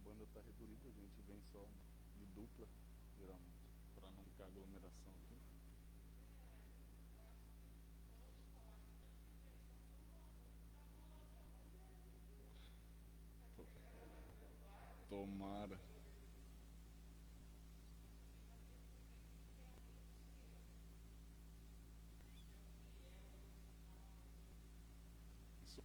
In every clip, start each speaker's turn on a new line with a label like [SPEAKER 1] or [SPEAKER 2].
[SPEAKER 1] banda tá reduzida, a gente vem só de dupla, geralmente, para não ficar aglomeração aqui. Tomara. Isso.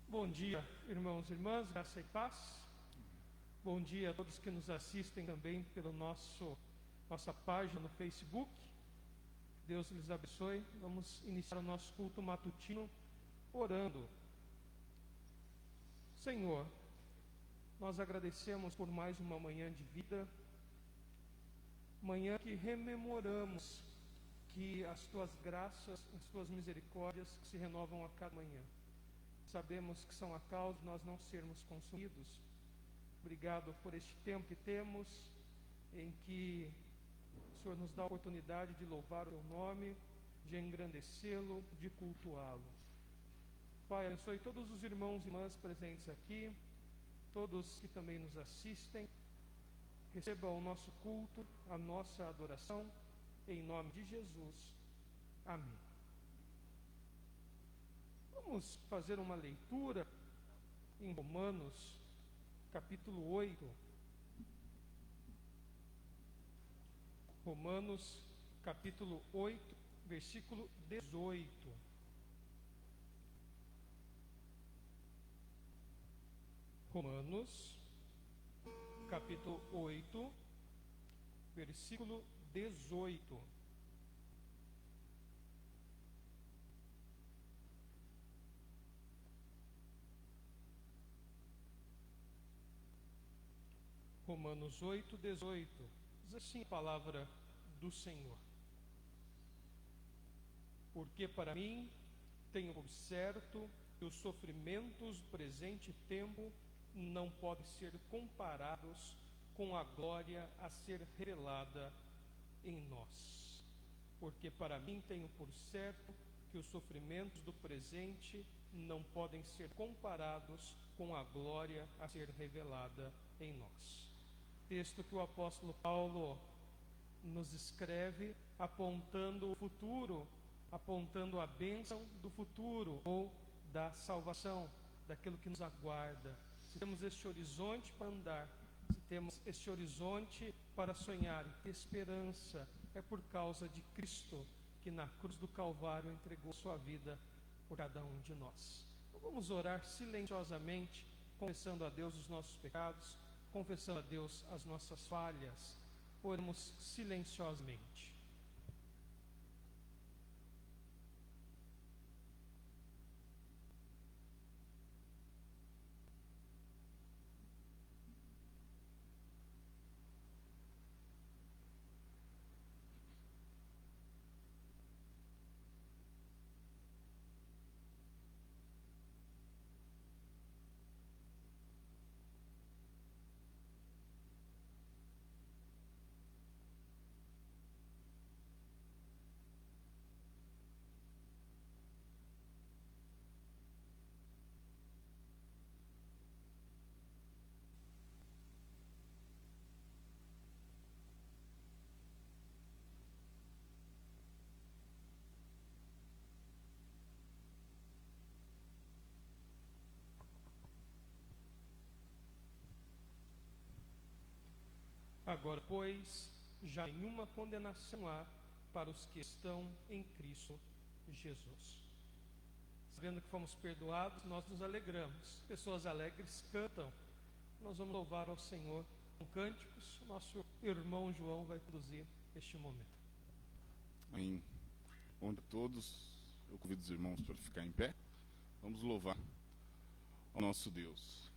[SPEAKER 2] Bom dia, irmãos e irmãs, graça e paz. Bom dia a todos que nos assistem também pela nossa página no Facebook. Deus lhes abençoe. Vamos iniciar o nosso culto matutino orando. Senhor, nós agradecemos por mais uma manhã de vida, manhã que rememoramos que as Tuas graças, as Tuas misericórdias que se renovam a cada manhã. Sabemos que são a causa de nós não sermos consumidos. Obrigado por este tempo que temos, em que o Senhor nos dá a oportunidade de louvar o Teu nome, de engrandecê-lo, de cultuá-lo. Pai, abençoe todos os irmãos e irmãs presentes aqui, todos que também nos assistem. Receba o nosso culto, a nossa adoração, em nome de Jesus. Amém. Vamos fazer uma leitura em Romanos, capítulo 8. Romanos, capítulo 8, versículo 18. Romanos, capítulo 8, versículo 18. Romanos 8, 18, diz assim a palavra do Senhor. Porque para mim tenho por certo que os sofrimentos do presente tempo não podem ser comparados com a glória a ser revelada em nós. Porque para mim tenho por certo que os sofrimentos do presente não podem ser comparados com a glória a ser revelada em nós. Texto que o apóstolo Paulo nos escreve apontando o futuro, apontando a bênção do futuro ou da salvação, daquilo que nos aguarda. Se temos este horizonte para andar, se temos este horizonte para sonhar e ter esperança, é por causa de Cristo, que na cruz do Calvário entregou sua vida por cada um de nós. Então vamos orar silenciosamente, confessando a Deus os nossos pecados, confessando a Deus as nossas falhas. Oremos silenciosamente. Agora, pois, já nenhuma condenação há para os que estão em Cristo Jesus. Sabendo que fomos perdoados, nós nos alegramos. Pessoas alegres cantam. Nós vamos louvar ao Senhor com cânticos. Nosso irmão João vai conduzir este momento.
[SPEAKER 1] Amém. Bom dia a todos. Eu convido os irmãos para ficar em pé. Vamos louvar ao nosso Deus.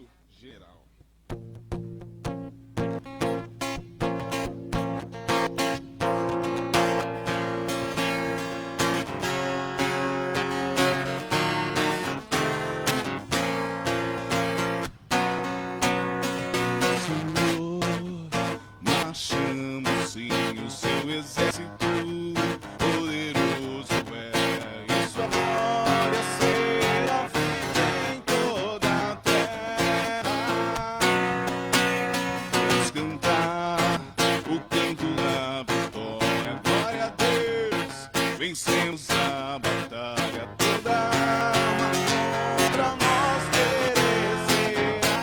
[SPEAKER 1] Conselho Geral. Marchamos sim, o seu exército poderoso é, e sua glória será vista em toda a terra. Vamos cantar o canto da vitória, glória a Deus, vencemos a batalha, toda arma contra nós perecerá.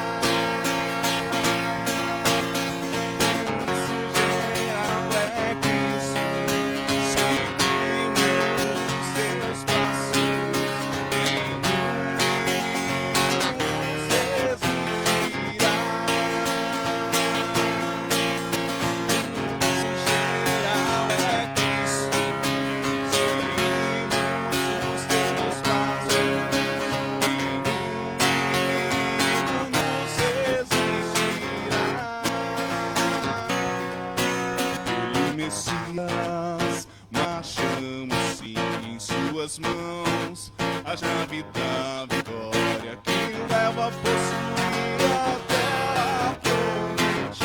[SPEAKER 1] Messias, marchamos sim em suas mãos, a chave da vitória que leva a possuir a terra prometida.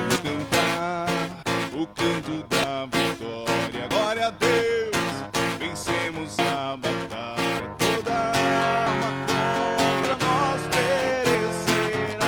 [SPEAKER 1] Vamos cantar o canto da vitória, glória a Deus, vencemos a batalha, toda arma contra nós perecerá.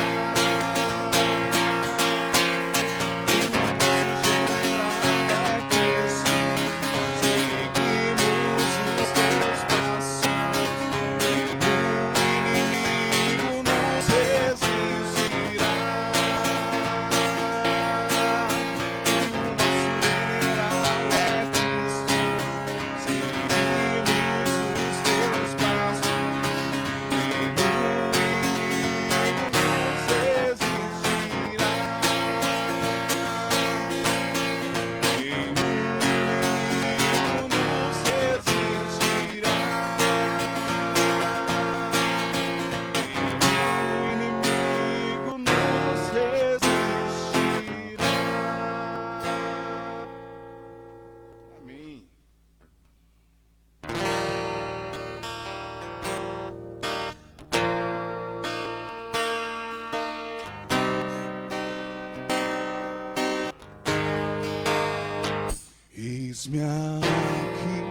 [SPEAKER 1] Eis-me aqui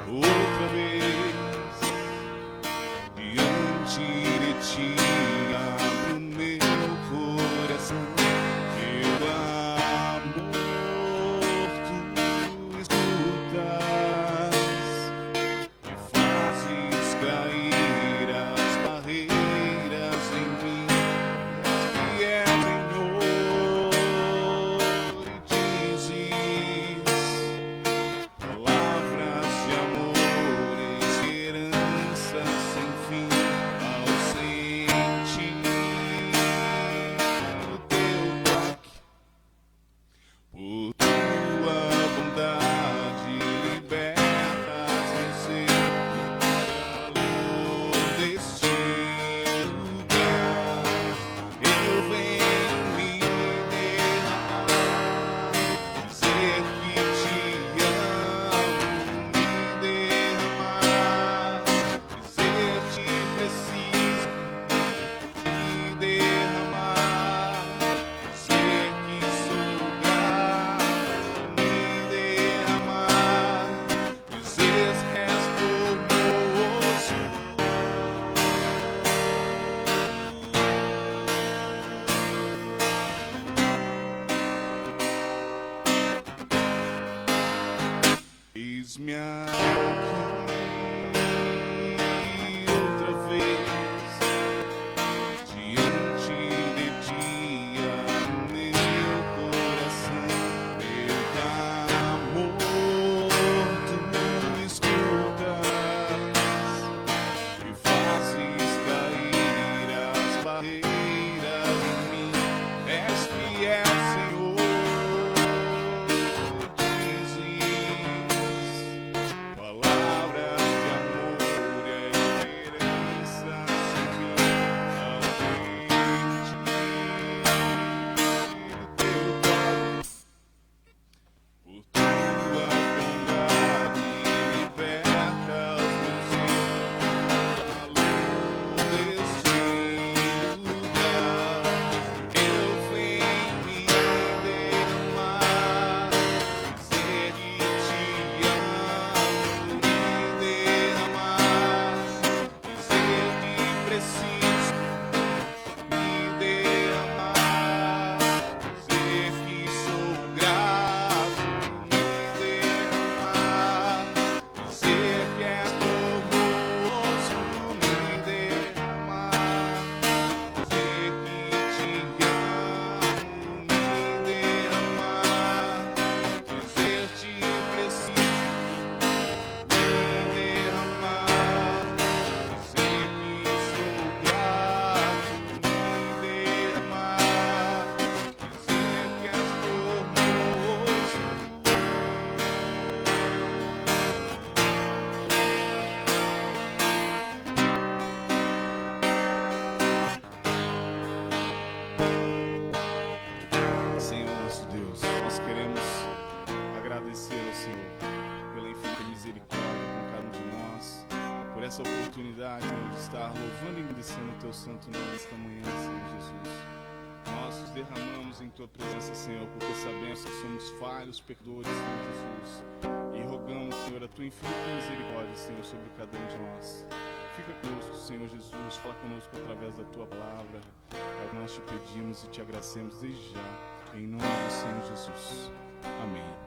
[SPEAKER 1] outra vez diante de ti, abro meu coração, meu amor, tu escutas e fazes cair as barreiras em mim, que é Senhor. Palavras de amor, esperança sem fim ao Senhor. preciso me derramar, dizer que sou grato, me derramar, dizer que és formoso, me derramar, dizer que te amo, me derramar, dizer te preciso me derramar, dizer que sou grato, me derramar, dizer que és formoso. Senhor nosso Deus, nós queremos agradecer ao Senhor pela infinita misericórdia com cada um de nós, por essa oportunidade de estar louvando e agradecendo o Teu santo nome esta manhã, Senhor Jesus. Nós nos derramamos em Tua presença, Senhor, porque sabemos que somos falhos, pecadores, Senhor Jesus, e rogamos, Senhor, a Tua infinita misericórdia, Senhor, sobre cada um de nós. Fica conosco, Senhor Jesus, fala conosco através da Tua palavra. É o que nós te pedimos e te agradecemos desde já, em nome do Senhor Jesus. Amém.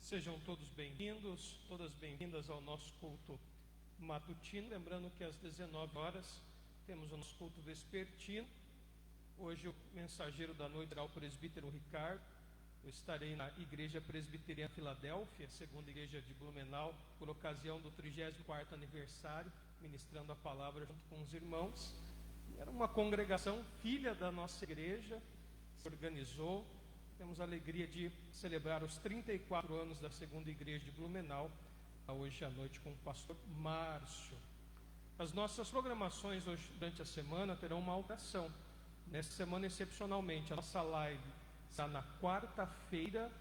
[SPEAKER 2] Sejam todos bem-vindos, todas bem-vindas ao nosso culto matutino. Lembrando que às 19 horas temos o nosso culto vespertino. Hoje o mensageiro da noite será o presbítero Ricardo. Eu estarei na Igreja Presbiteriana Filadélfia, segunda igreja de Blumenau, por ocasião do 34º aniversário, ministrando a palavra junto com os irmãos. Era uma congregação filha da nossa igreja, se organizou. Temos a alegria de celebrar os 34 anos da segunda igreja de Blumenau, hoje à noite com o pastor Márcio. As nossas programações hoje, durante a semana, terão uma alteração. Nesta semana, excepcionalmente, a nossa live está na quarta-feira,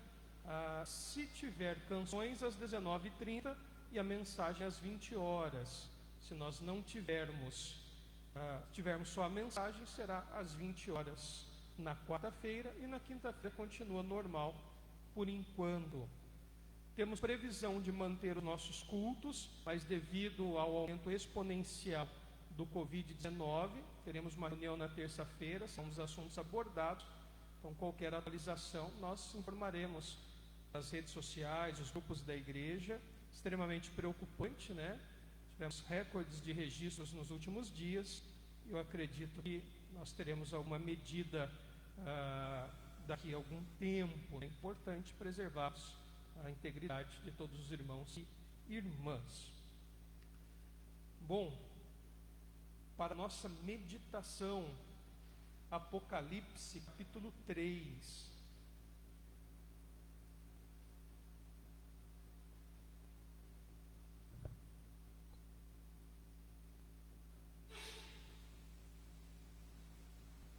[SPEAKER 2] se tiver canções, às 19h30 e a mensagem às 20 horas. Se nós não tivermos só a mensagem, será às 20 horas na quarta-feira, e na quinta-feira continua normal por enquanto. Temos previsão de manter os nossos cultos, mas devido ao aumento exponencial do Covid-19, teremos uma reunião na terça-feira, são os assuntos abordados. Então, qualquer atualização, nós informaremos nas redes sociais, os grupos da igreja. Extremamente preocupante, né? Tivemos recordes de registros nos últimos dias. Eu acredito que nós teremos alguma medida daqui a algum tempo. É importante preservarmos a integridade de todos os irmãos e irmãs. Bom, para nossa meditação, Apocalipse, capítulo 3.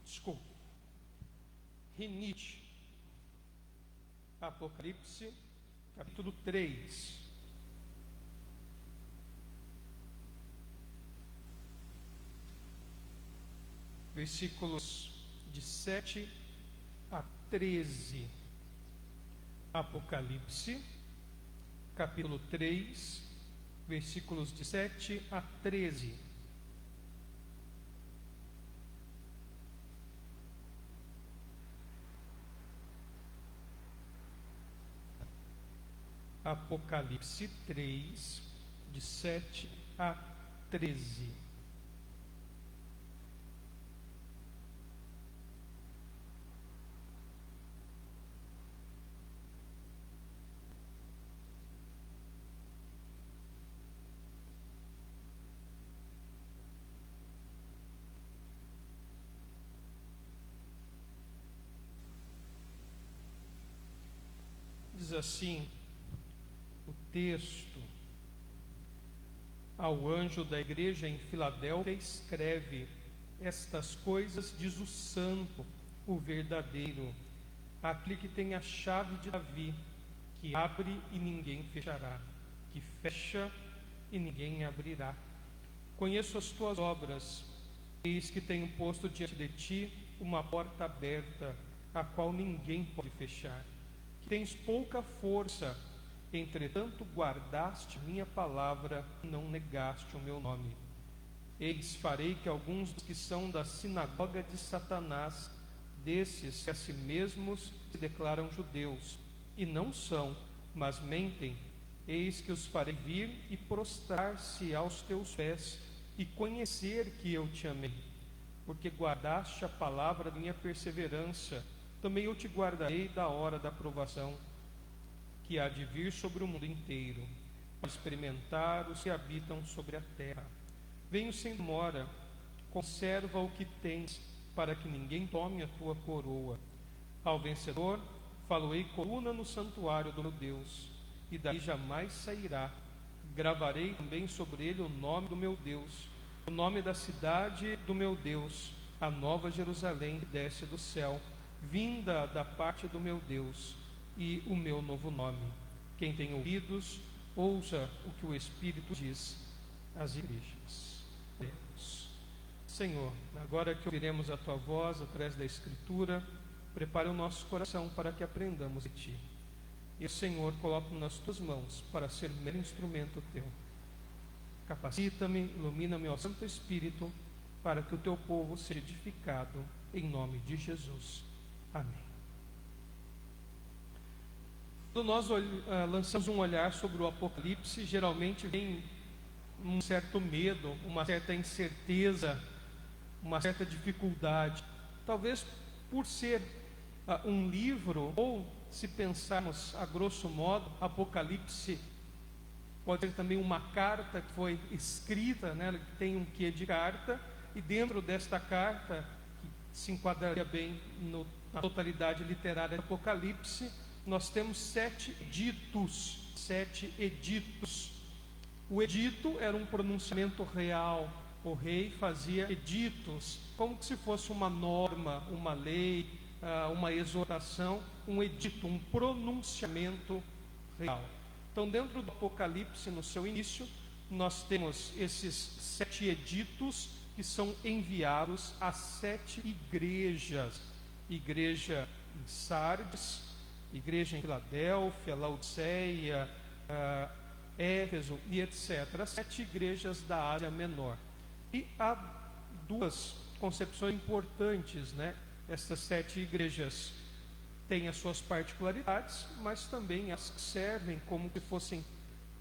[SPEAKER 2] Desculpa. Rinite. Apocalipse, capítulo 3. Versículos de 7 a 13. Apocalipse, capítulo 3, versículos de 7 a 13. Apocalipse 3, de 7 a 13. Diz assim o texto: Ao anjo da igreja em Filadélfia escreve: estas coisas diz o santo, o verdadeiro, aquele que tem a chave de Davi, que abre e ninguém fechará, que fecha e ninguém abrirá. Conheço as tuas obras, eis que tenho posto diante de ti uma porta aberta, a qual ninguém pode fechar. Que tens pouca força, entretanto guardaste minha palavra e não negaste o meu nome. Eis, farei que alguns dos que são da sinagoga de Satanás, desses que a si mesmos se declaram judeus, e não são, mas mentem, eis que os farei vir e prostrar-se aos teus pés, e conhecer que eu te amei. Porque guardaste a palavra da minha perseverança, também eu te guardarei da hora da provação, que há de vir sobre o mundo inteiro, para experimentar os que habitam sobre a terra. Venho sem demora, conserva o que tens, para que ninguém tome a tua coroa. Ao vencedor, faloei coluna no santuário do meu Deus, e daí jamais sairá. Gravarei também sobre ele o nome do meu Deus, o nome da cidade do meu Deus, a nova Jerusalém que desce do céu, vinda da parte do meu Deus, e o meu novo nome. Quem tem ouvidos, ouça o que o Espírito diz às igrejas. Deus. Senhor, agora que ouviremos a Tua voz através da Escritura, prepare o nosso coração para que aprendamos de Ti. E, Senhor, coloco-me nas Tuas mãos para ser mero instrumento Teu. Capacita-me, ilumina-me, ó Santo Espírito, para que o Teu povo seja edificado, em nome de Jesus. Amém. Quando nós lançamos um olhar sobre o Apocalipse, geralmente vem um certo medo, uma certa incerteza, uma certa dificuldade. Talvez por ser um livro, ou se pensarmos a grosso modo, Apocalipse pode ser também uma carta que foi escrita, né, que tem um quê de carta, e dentro desta carta, que se enquadraria bem na totalidade literária do Apocalipse, nós temos 7 editos. 7 editos. O edito era um pronunciamento real. O rei fazia editos, como se fosse uma norma, uma lei, uma exortação, um edito, um pronunciamento real. Então, dentro do Apocalipse, no seu início, nós temos esses 7 editos que são enviados a 7 igrejas. Igreja em Sardes, igreja em Filadélfia, Laodiceia, Éfeso e etc. 7 igrejas da Ásia Menor. E há 2 concepções importantes, né? Estas 7 igrejas têm as suas particularidades, mas também as servem como se fossem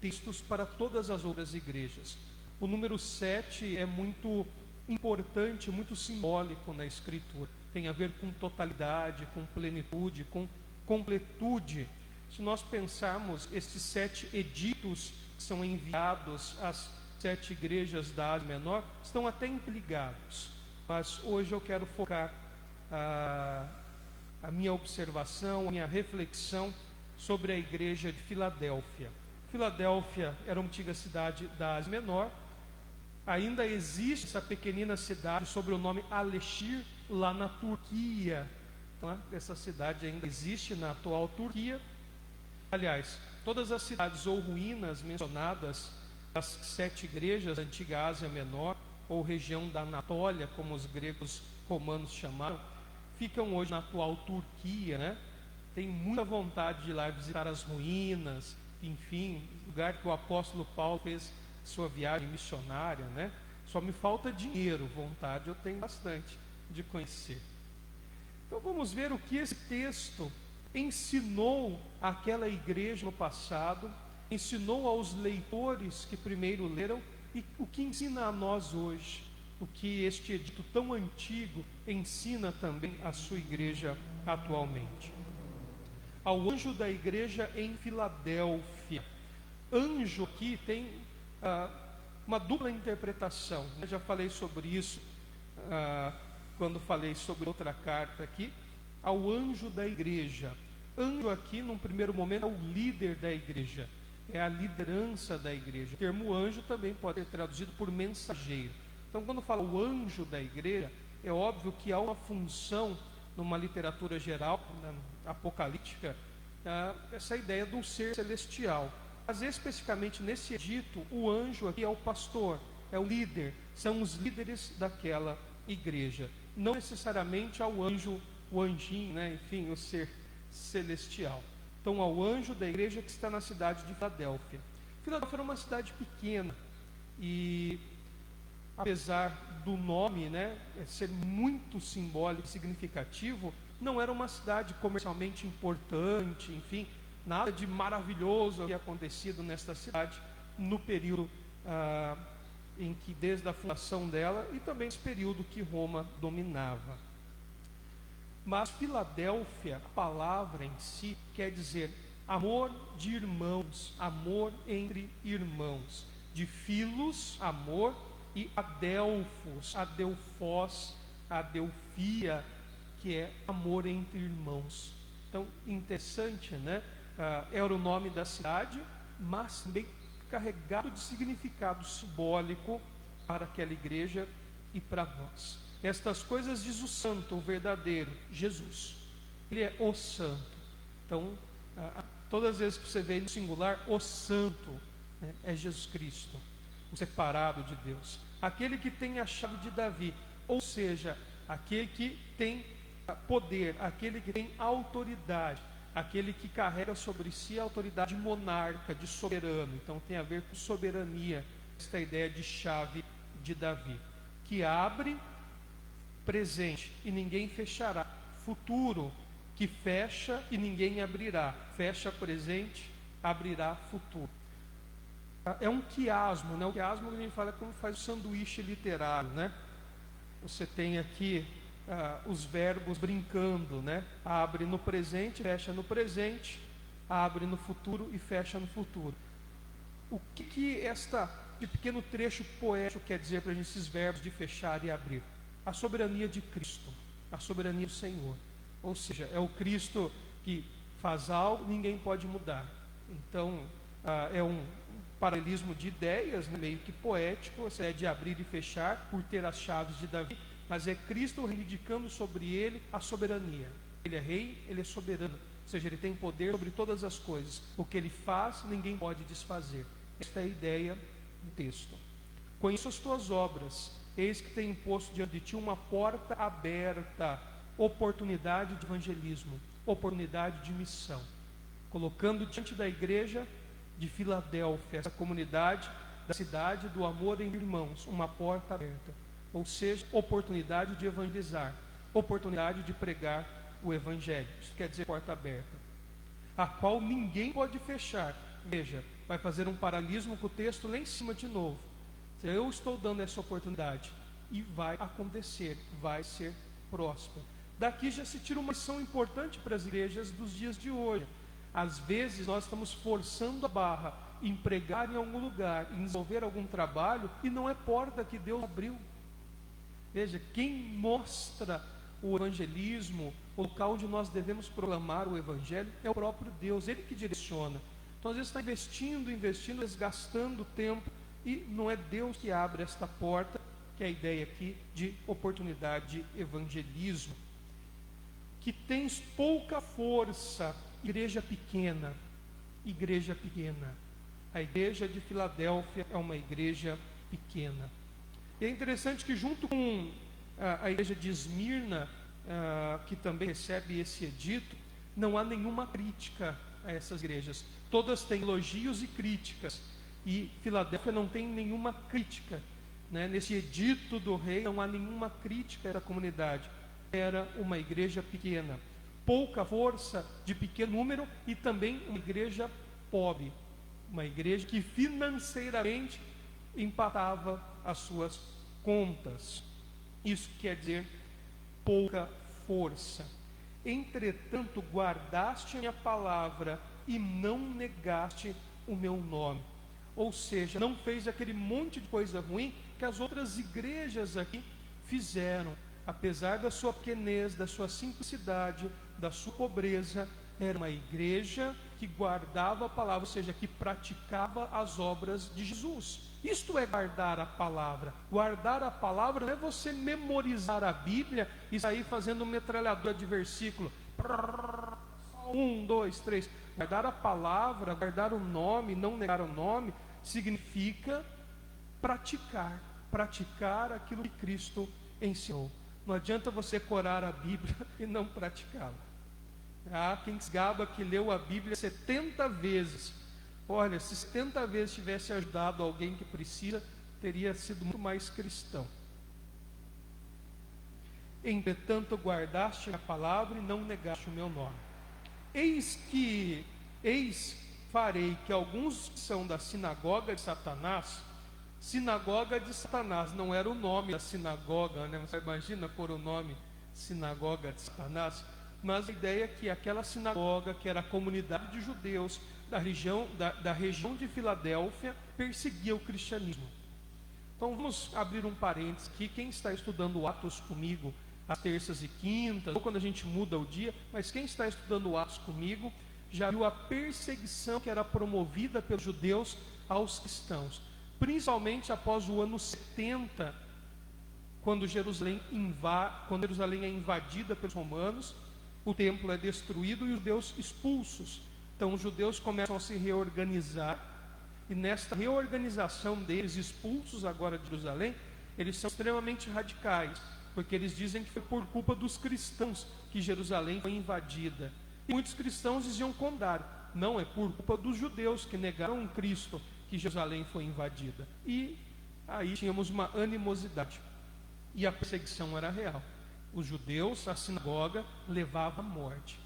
[SPEAKER 2] textos para todas as outras igrejas. O número 7 é muito importante, muito simbólico na Escritura. Tem a ver com totalidade, com plenitude, com completude. Se nós pensarmos estes 7 editos que são enviados às 7 igrejas da Ásia Menor, estão até interligados. Mas hoje eu quero focar a minha observação, a minha reflexão sobre a igreja de Filadélfia. Filadélfia era uma antiga cidade da Ásia Menor. Ainda existe essa pequenina cidade sob o nome Alexir, lá na Turquia. Então, essa cidade ainda existe na atual Turquia. Aliás, todas as cidades ou ruínas mencionadas das 7 igrejas da antiga Ásia Menor, ou região da Anatólia, como os gregos romanos chamaram, ficam hoje na atual Turquia, né? Tem muita vontade de ir lá visitar as ruínas, enfim, lugar que o apóstolo Paulo fez sua viagem missionária, né? Só me falta dinheiro, vontade eu tenho bastante de conhecer. Então vamos ver o que esse texto ensinou àquela igreja no passado, ensinou aos leitores que primeiro leram e o que ensina a nós hoje, o que este edito tão antigo ensina também à sua igreja atualmente. Ao anjo da igreja em Filadélfia. Anjo aqui tem uma dupla interpretação. Eu já falei sobre isso quando falei sobre outra carta aqui. Ao anjo da igreja. Anjo aqui, num primeiro momento, é o líder da igreja. é a liderança da igreja. O termo anjo também pode ser traduzido por mensageiro. Então, quando fala o anjo da igreja, é óbvio que há uma função numa literatura geral, apocalíptica, essa ideia de um ser celestial. Mas especificamente nesse dito, o anjo aqui é o pastor, é o líder, são os líderes daquela igreja. Não necessariamente ao anjo, o anjinho, enfim, o ser celestial. Então, ao anjo da igreja que está na cidade de Filadélfia. Filadélfia era uma cidade pequena e, apesar do nome ser muito simbólico e significativo, não era uma cidade comercialmente importante, enfim, nada de maravilhoso havia acontecido nesta cidade no período em que, desde a fundação dela, e também esse período que Roma dominava. Mas Filadélfia, a palavra em si, quer dizer amor de irmãos, amor entre irmãos. De filos, amor, e adelfos, adelfós, adelfia, que é amor entre irmãos. Então, interessante, era o nome da cidade, mas também carregado de significado simbólico para aquela igreja e para nós. Estas coisas diz o santo, o verdadeiro, Jesus. Ele é o santo. Então, todas as vezes que você vê no singular, o santo, é Jesus Cristo, o separado de Deus. Aquele que tem a chave de Davi, ou seja, aquele que tem poder, aquele que tem autoridade, aquele que carrega sobre si a autoridade monarca, de soberano. Então tem a ver com soberania, esta ideia de chave de Davi, que abre presente e ninguém fechará, futuro, que fecha e ninguém abrirá, fecha presente, abrirá futuro. É um quiasmo, O quiasmo que a gente fala é como faz o sanduíche literário, Você tem aqui os verbos brincando, Abre no presente, fecha no presente, abre no futuro e fecha no futuro. O que este pequeno trecho poético quer dizer para a gente, esses verbos de fechar e abrir? A soberania de Cristo, a soberania do Senhor. Ou seja, é o Cristo que faz algo, ninguém pode mudar. Então, é um paralelismo de ideias, meio que poético, essa ideia de abrir e fechar, por ter as chaves de Davi, mas é Cristo reivindicando sobre ele a soberania. Ele é rei, ele é soberano, ou seja, ele tem poder sobre todas as coisas. O que ele faz, ninguém pode desfazer. Esta é a ideia do texto. Conheço as tuas obras, eis que tenho imposto diante de ti uma porta aberta, oportunidade de evangelismo, oportunidade de missão, colocando diante da igreja de Filadélfia, essa comunidade da cidade do amor entre irmãos, uma porta aberta, ou seja, oportunidade de evangelizar, oportunidade de pregar o evangelho. Isso quer dizer porta aberta, a qual ninguém pode fechar. Veja, vai fazer um paralelismo com o texto lá em cima de novo. Eu estou dando essa oportunidade e vai acontecer, vai ser próspero. Daqui já se tira uma lição importante para as igrejas dos dias de hoje. Às vezes nós estamos forçando a barra em pregar em algum lugar, em desenvolver algum trabalho, e não é porta que Deus abriu. Veja, quem mostra o evangelismo, o local onde nós devemos proclamar o evangelho, é o próprio Deus, Ele que direciona. Então às vezes está investindo, desgastando tempo, e não é Deus que abre esta porta, que é a ideia aqui de oportunidade de evangelismo. Que tens pouca força, igreja pequena, igreja pequena. A igreja de Filadélfia é uma igreja pequena. E é interessante que junto com a igreja de Esmirna, que também recebe esse edito, não há nenhuma crítica a essas igrejas. Todas têm elogios e críticas. E Filadélfia não tem nenhuma crítica, Nesse edito do rei não há nenhuma crítica a essa comunidade. Era uma igreja pequena, pouca força, de pequeno número, e também uma igreja pobre, uma igreja que financeiramente empatava as suas contas. Isso quer dizer pouca força. Entretanto, guardaste a minha palavra e não negaste o meu nome. Ou seja, não fez aquele monte de coisa ruim que as outras igrejas aqui fizeram. Apesar da sua pequenez, da sua simplicidade, da sua pobreza, era uma igreja que guardava a palavra, ou seja, que praticava as obras de Jesus. Isto é guardar a palavra. Guardar a palavra não é você memorizar a Bíblia e sair fazendo metralhadora de versículo. 1, 2, 3. Guardar a palavra, guardar o nome, não negar o nome, significa praticar. Praticar aquilo que Cristo ensinou. Não adianta você corar a Bíblia e não praticá-la. Há quem se gaba que leu a Bíblia 70 vezes. Olha, se 70 vezes tivesse ajudado alguém que precisa, teria sido muito mais cristão. Entretanto, guardaste a palavra e não negaste o meu nome. Eis farei que alguns que são da sinagoga de Satanás. Sinagoga de Satanás não era o nome da sinagoga, né? Você imagina pôr o nome sinagoga de Satanás? Mas a ideia é que aquela sinagoga, que era a comunidade de judeus da região de Filadélfia, perseguia o cristianismo. Então vamos abrir um parênteses aqui. Quem está estudando Atos comigo às terças e quintas, ou quando a gente muda o dia, mas quem está estudando Atos comigo já viu a perseguição que era promovida pelos judeus aos cristãos, principalmente após o ano 70, quando Jerusalém é invadida pelos romanos, o templo é destruído e os judeus expulsos. Então os judeus começam a se reorganizar, e nesta reorganização deles, expulsos agora de Jerusalém, eles são extremamente radicais, porque eles dizem que foi por culpa dos cristãos que Jerusalém foi invadida. E muitos cristãos diziam o contrário: não, é por culpa dos judeus que negaram Cristo que Jerusalém foi invadida. E aí tínhamos uma animosidade, e a perseguição era real. Os judeus, a sinagoga, levava à morte.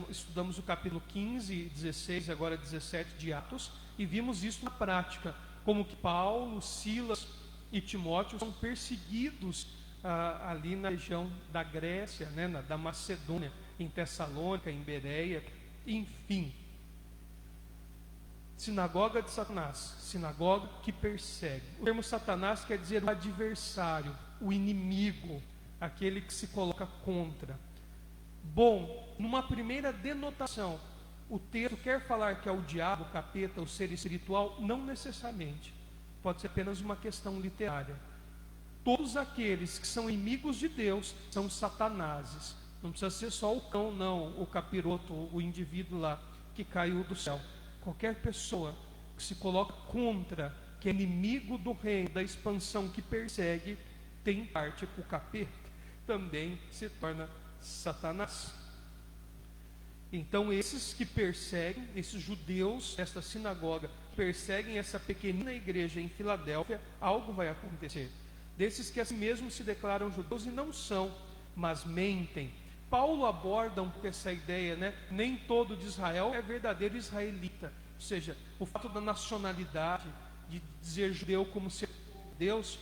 [SPEAKER 2] Estudamos o capítulo 15, 16, agora 17 de Atos, e vimos isso na prática, como que Paulo, Silas e Timóteo são perseguidos ali na região da Grécia, da Macedônia, em Tessalônica, em Bereia, enfim. Sinagoga de Satanás, sinagoga que persegue. O termo Satanás quer dizer o adversário, o inimigo, aquele que se coloca contra. Bom, numa primeira denotação, o texto quer falar que é o diabo, o capeta, o ser espiritual? Não necessariamente. Pode ser apenas uma questão literária. Todos aqueles que são inimigos de Deus são satanases. Não precisa ser só o cão, não, o capiroto, o indivíduo lá que caiu do céu. Qualquer pessoa que se coloca contra, que é inimigo do reino, da expansão, que persegue, tem parte com o capeta, também se torna Satanás. Então esses que perseguem, esses judeus, esta sinagoga, perseguem essa pequenina igreja em Filadélfia, algo vai acontecer. Desses que assim mesmo se declaram judeus e não são, mas mentem. Paulo aborda um pouco essa ideia, Nem todo de Israel é verdadeiro israelita. Ou seja, o fato da nacionalidade, de dizer judeu como ser Deus,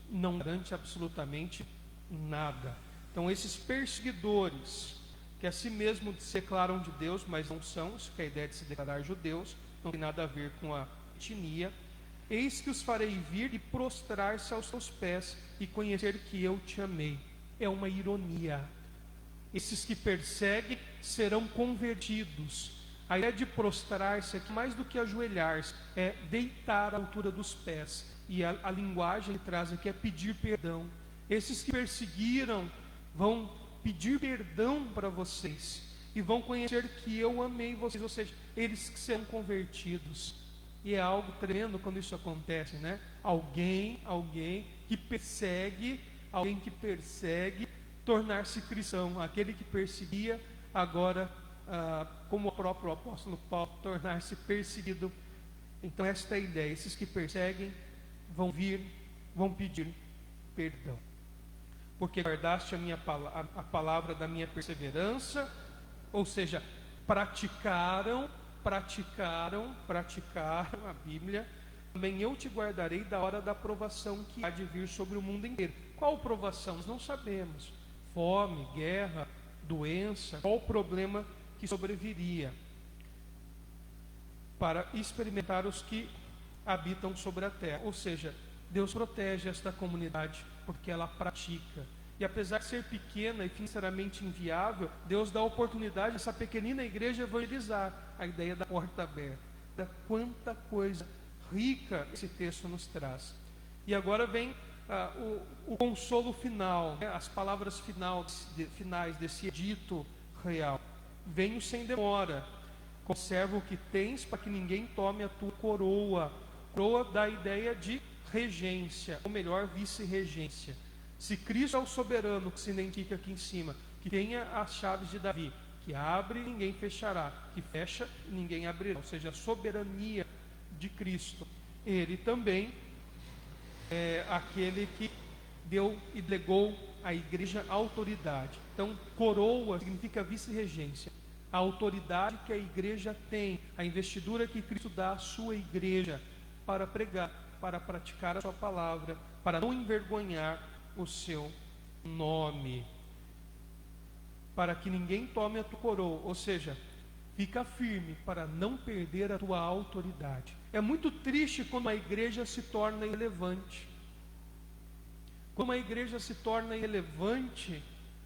[SPEAKER 2] não garante absolutamente nada. Então esses perseguidores, que a si mesmo se declaram de Deus, mas não são, isso que é a ideia de se declarar judeus, não tem nada a ver com a etnia. Eis que os farei vir e prostrar-se aos teus pés e conhecer que eu te amei. É uma ironia. Esses que perseguem serão convertidos. A ideia de prostrar-se aqui, mais do que ajoelhar-se, é deitar à altura dos pés. E a linguagem que traz aqui é pedir perdão. Esses que perseguiram vão pedir perdão para vocês e vão conhecer que eu amei vocês, ou seja, eles que serão convertidos. E é algo tremendo quando isso acontece, Alguém que persegue, tornar-se cristão. Aquele que perseguia, agora, como o próprio apóstolo Paulo, tornar-se perseguido. Então esta é a ideia: esses que perseguem vão pedir perdão, porque guardaste a palavra da minha perseverança. Ou seja, praticaram a Bíblia. Também eu te guardarei da hora da provação que há de vir sobre o mundo inteiro. Qual provação? Nós não sabemos. Fome, guerra, doença, qual o problema que sobreviria, para experimentar os que habitam sobre a terra. Ou seja, Deus protege esta comunidade porque ela pratica. E apesar de ser pequena e financeiramente inviável, Deus dá a oportunidade a essa pequenina igreja evangelizar. A ideia da porta aberta. Quanta coisa rica esse texto nos traz. E agora vem o consolo final, né? As palavras finais desse edito real. Venho sem demora, conserva o que tens para que ninguém tome a tua coroa. Coroa dá a ideia de regência, ou melhor, vice-regência. Se Cristo é o soberano, que se identifica aqui em cima, que tenha as chaves de Davi, que abre e ninguém fechará, que fecha e ninguém abrirá, ou seja, a soberania de Cristo. Ele também é aquele que deu e legou à igreja autoridade. Então, coroa significa vice-regência. A autoridade que a igreja tem, a investidura que Cristo dá à sua igreja para pregar, para praticar a sua palavra, para não envergonhar o seu nome, para que ninguém tome a tua coroa, ou seja, fica firme para não perder a tua autoridade. É muito triste quando a igreja se torna irrelevante. Quando uma igreja se torna irrelevante,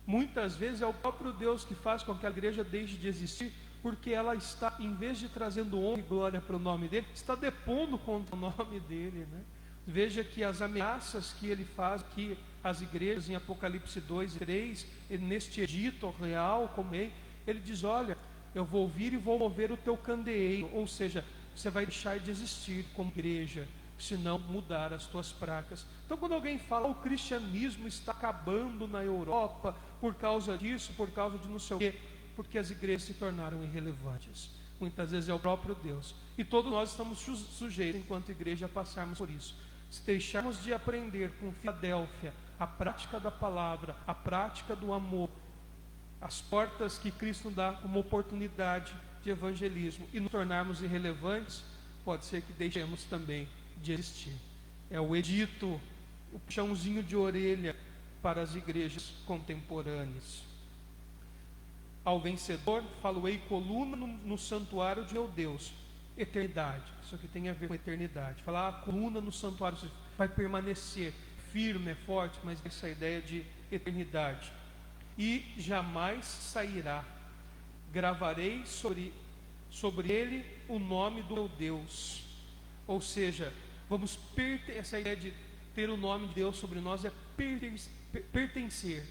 [SPEAKER 2] muitas vezes é o próprio Deus que faz com que a igreja deixe de existir, porque ela está, em vez de trazendo honra e glória para o nome dele, está depondo contra o nome dele, né? Veja que as ameaças que ele faz aqui às igrejas em Apocalipse 2 e 3, neste edito real, como ele diz: olha, eu vou vir e vou mover o teu candeeiro, ou seja, você vai deixar de existir como igreja, se não mudar as tuas práticas. Então, quando alguém fala o cristianismo está acabando na Europa por causa disso, por causa de não sei o quê, porque as igrejas se tornaram irrelevantes. Muitas vezes é o próprio Deus. E todos nós estamos sujeitos, enquanto igreja, a passarmos por isso. Se deixarmos de aprender com Filadélfia a prática da palavra, a prática do amor, as portas que Cristo dá como oportunidade de evangelismo, e nos tornarmos irrelevantes, pode ser que deixemos também de existir. É o edito, o puxãozinho de orelha para as igrejas contemporâneas. Ao vencedor, falo-ei coluna no santuário de meu Deus. Eternidade, isso aqui tem a ver com eternidade. Falar a coluna no santuário vai permanecer firme, é forte, mas essa ideia de eternidade. E jamais sairá. Gravarei sobre ele o nome do meu Deus. Ou seja, essa ideia de ter o nome de Deus sobre nós é pertencer,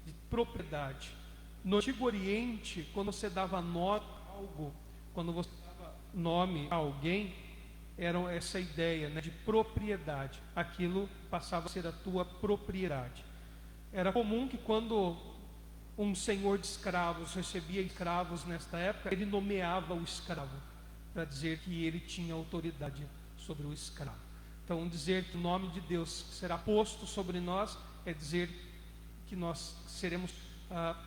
[SPEAKER 2] de propriedade. No Antigo Oriente, quando você dava nome a algo, quando você dava nome a alguém, era essa ideia, né, de propriedade. Aquilo passava a ser a tua propriedade. Era comum que quando um senhor de escravos recebia escravos nesta época, ele nomeava o escravo, para dizer que ele tinha autoridade sobre o escravo. Então, dizer que o nome de Deus será posto sobre nós é dizer que nós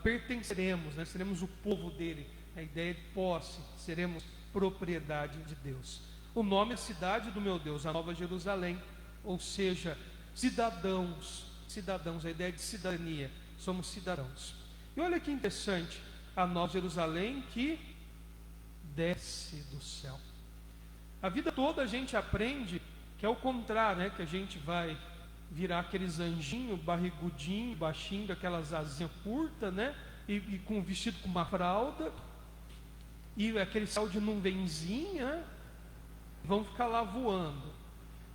[SPEAKER 2] pertenceremos, né? Seremos o povo dele. A ideia de posse, seremos propriedade de Deus. O nome é cidade do meu Deus, a Nova Jerusalém, ou seja, cidadãos, a ideia de cidadania, somos cidadãos. E olha que interessante, a Nova Jerusalém que desce do céu. A vida toda a gente aprende que é o contrário, né? Que a gente vai virar aqueles anjinhos barrigudinho, baixinho, com aquelas asinhas curtas, né? E com vestido com uma fralda, e aquele céu de nuvenzinha, vão ficar lá voando.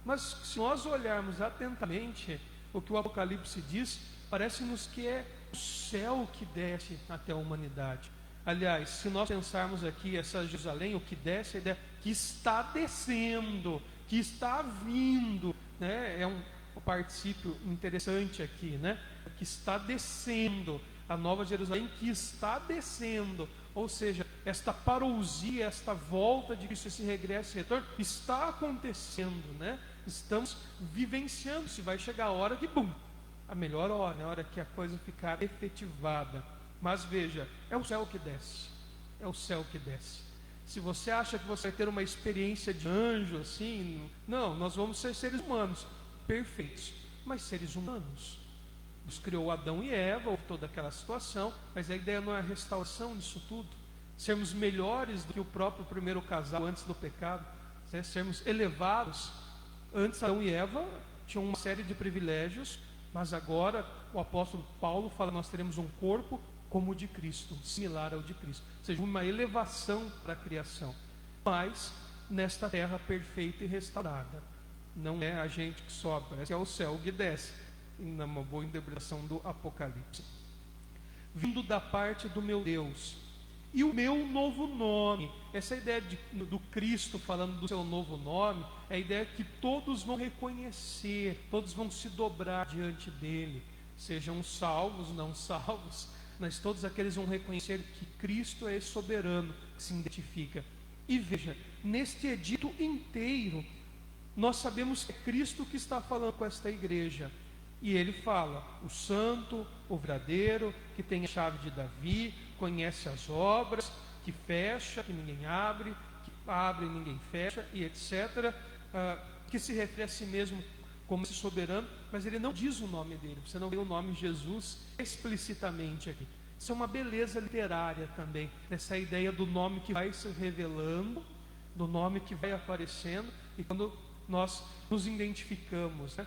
[SPEAKER 2] Mas se nós olharmos atentamente o que o Apocalipse diz, parece-nos que é o céu que desce até a humanidade. Aliás, se nós pensarmos aqui essa Jerusalém, o que desce, a ideia que está descendo, que está vindo, né? É um particípio interessante aqui, né? Que está descendo, a Nova Jerusalém que está descendo, ou seja, esta parousia, esta volta de Cristo, esse regresso e retorno, está acontecendo, né? Estamos vivenciando, se vai chegar a hora que, a melhor hora, a hora que a coisa ficar efetivada. Mas veja, é o céu que desce, é o céu que desce. Se você acha que você vai ter uma experiência de anjo assim, não, nós vamos ser seres humanos, perfeitos, mas seres humanos. Deus criou Adão e Eva, houve toda aquela situação, mas a ideia não é a restauração disso tudo, sermos melhores do que o próprio primeiro casal antes do pecado, né? Sermos elevados. Antes Adão e Eva tinham uma série de privilégios Mas agora o apóstolo Paulo fala que nós teremos um corpo como o de Cristo, similar ao de Cristo. Ou seja, uma elevação para a criação, mas nesta terra perfeita e restaurada. Não é a gente que sobe, parece que é o céu que desce, numa boa interpretação do Apocalipse. Vindo da parte do meu Deus, e o meu novo nome. Essa ideia do Cristo falando do seu novo nome, é a ideia que todos vão reconhecer, todos vão se dobrar diante dele, sejam salvos, não salvos, mas todos aqueles vão reconhecer que Cristo é soberano, que se identifica. E veja, neste edito inteiro, nós sabemos que é Cristo que está falando com esta igreja. E ele fala, o santo, o verdadeiro, que tem a chave de Davi, conhece as obras, que fecha, que ninguém abre, que abre e ninguém fecha, e etc. Que se refere a si mesmo como esse soberano, mas ele não diz o nome dele. Você não vê o nome Jesus explicitamente aqui. Isso é uma beleza literária também, essa ideia do nome que vai se revelando, do nome que vai aparecendo, e quando nós nos identificamos, né?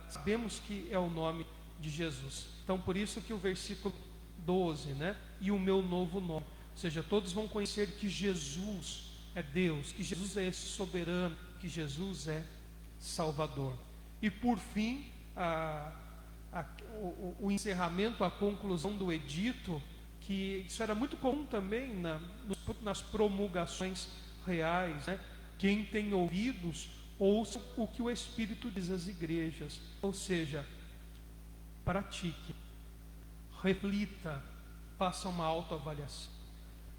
[SPEAKER 2] Sabemos que é o nome de Jesus. Então por isso que o versículo 12, né? E o meu novo nome, ou seja, todos vão conhecer que Jesus é Deus, que Jesus é esse soberano, que Jesus é Salvador. E por fim, o encerramento, a conclusão do edito, que isso era muito comum também nas promulgações reais, né? Quem tem ouvidos, ouça o que o Espírito diz às igrejas. Ou seja, pratique, reflita, faça uma autoavaliação.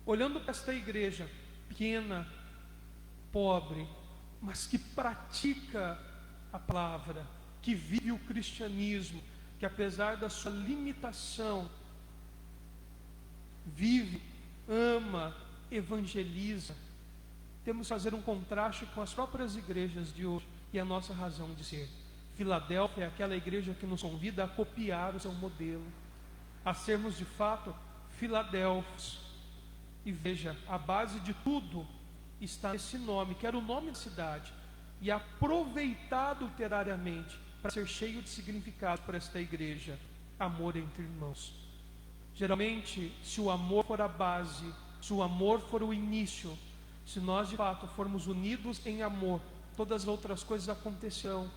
[SPEAKER 2] Olhando para esta igreja pequena, pobre, mas que pratica a palavra, que vive o cristianismo, que apesar da sua limitação, vive, ama, evangeliza. Temos que fazer um contraste com as próprias igrejas de hoje e a nossa razão de ser. Filadélfia é aquela igreja que nos convida a copiar o seu modelo, a sermos de fato filadélfios. E veja, a base de tudo está nesse nome, que era o nome da cidade, e aproveitado literariamente para ser cheio de significado por esta igreja: amor entre irmãos. Geralmente, se o amor for a base, se o amor for o início, se nós de fato formos unidos em amor, todas as outras coisas acontecerão.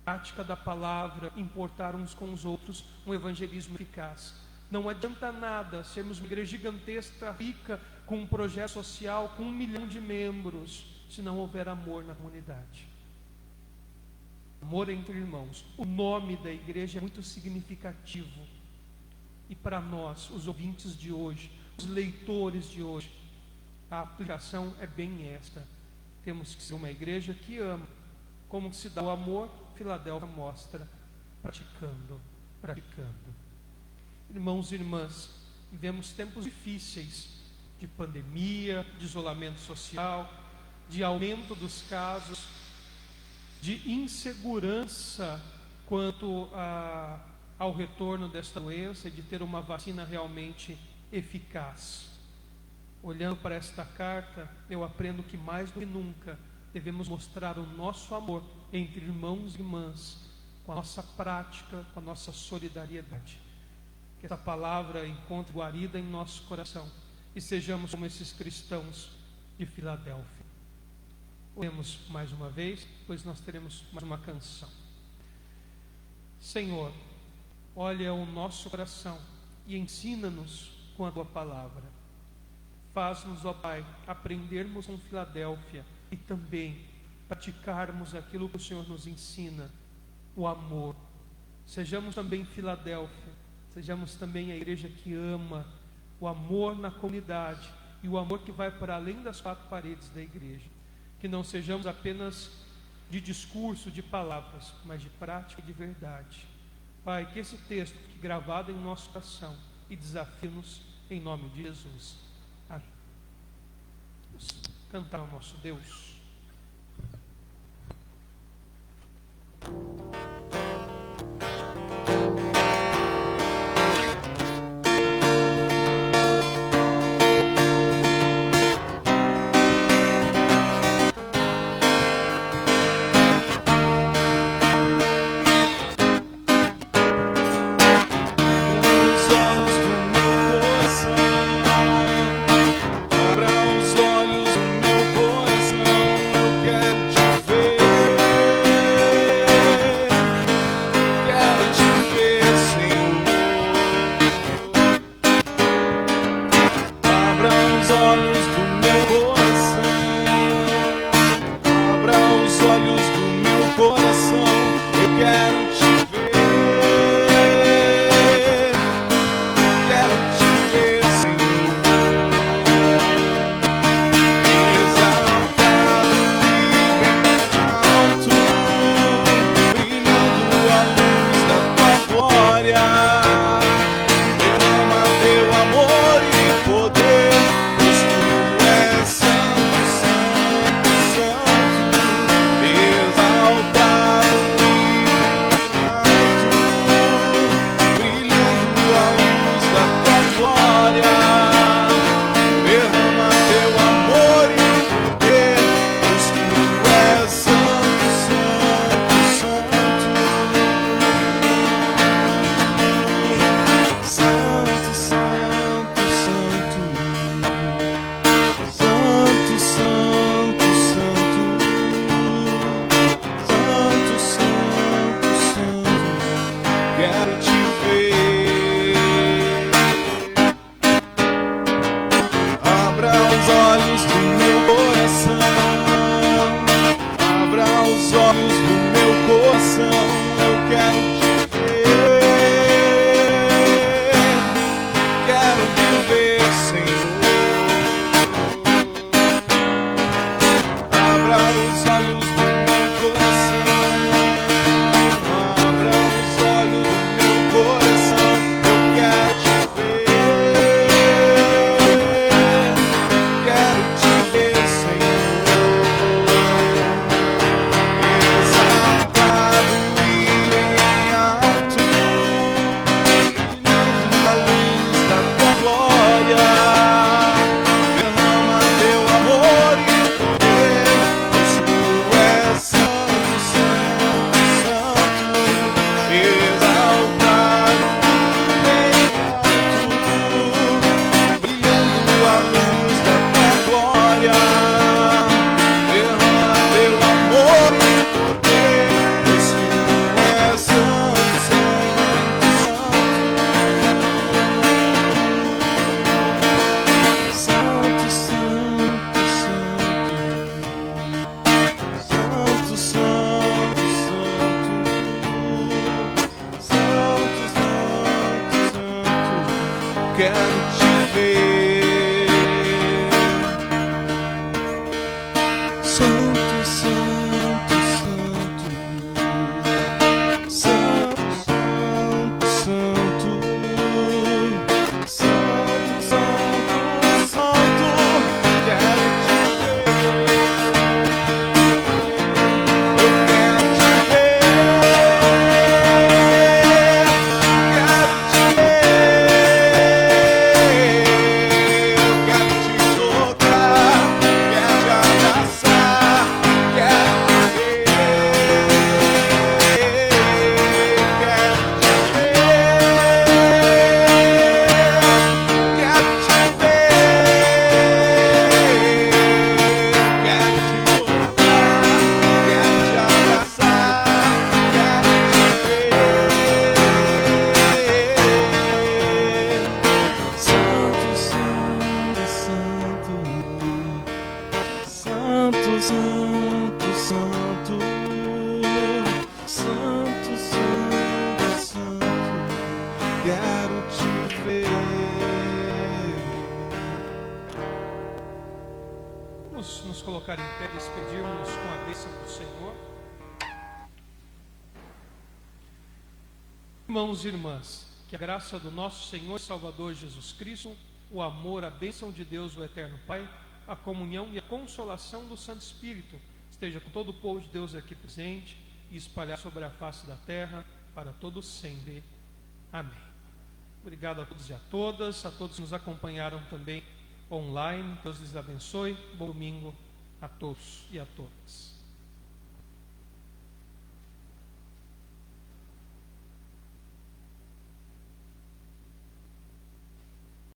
[SPEAKER 2] Prática da palavra, importar uns com os outros, um evangelismo eficaz. Não adianta nada sermos uma igreja gigantesca, rica, com um projeto social, com 1 milhão de membros, se não houver amor na comunidade. Amor entre irmãos. O nome da igreja é muito significativo. E para nós, os ouvintes de hoje, os leitores de hoje, a aplicação é bem esta. Temos que ser uma igreja que ama. Como se dá o amor, Filadélfia mostra, praticando. Irmãos e irmãs, vivemos tempos difíceis, de pandemia, de isolamento social, de aumento dos casos, de insegurança quanto ao retorno desta doença e de ter uma vacina realmente eficaz. Olhando para esta carta, eu aprendo que mais do que nunca devemos mostrar o nosso amor entre irmãos e irmãs, com a nossa prática, com a nossa solidariedade. Que essa palavra encontre guarida em nosso coração e sejamos como esses cristãos de Filadélfia. Oremos mais uma vez, pois nós teremos mais uma canção. Senhor, olha o nosso coração e ensina-nos com a tua palavra. Faz-nos, ó Pai, aprendermos com Filadélfia e também praticarmos aquilo que o Senhor nos ensina, o amor. Sejamos também Filadélfia, sejamos também a igreja que ama, o amor na comunidade e o amor que vai para além das 4 paredes da igreja. Que não sejamos apenas de discurso, de palavras, mas de prática e de verdade. Pai, que esse texto fique gravado em nosso coração e desafie-nos em nome de Jesus. Amém. Vamos cantar ao nosso Deus.
[SPEAKER 1] quero te ver. Santo, santo, santo, santo, santo, santo, santo, santo, santo, quero te ver. Eu quero te ver. Quero te ver. Eu quero te tocar. Quero te abraçar. Quero te ver. Quero te ver. Quero te ver. Quero te tocar. Quero te abraçar. Quero te ver. Santo, santo, santo, santo, santo, santo, santo, santo, santo, quero te ver.
[SPEAKER 2] Vamos nos colocar em pé e despedirmos com a bênção do Senhor. Irmãos e irmãs, que a graça do nosso Senhor e Salvador Jesus Cristo, o amor, a bênção de Deus, o Eterno Pai, a comunhão e a consolação do Santo Espírito esteja com todo o povo de Deus aqui presente e espalhar sobre a face da terra para todos sempre. Amém. Obrigado a todos e a todas que nos acompanharam também online. Deus lhes abençoe. Bom domingo a todos e a todas.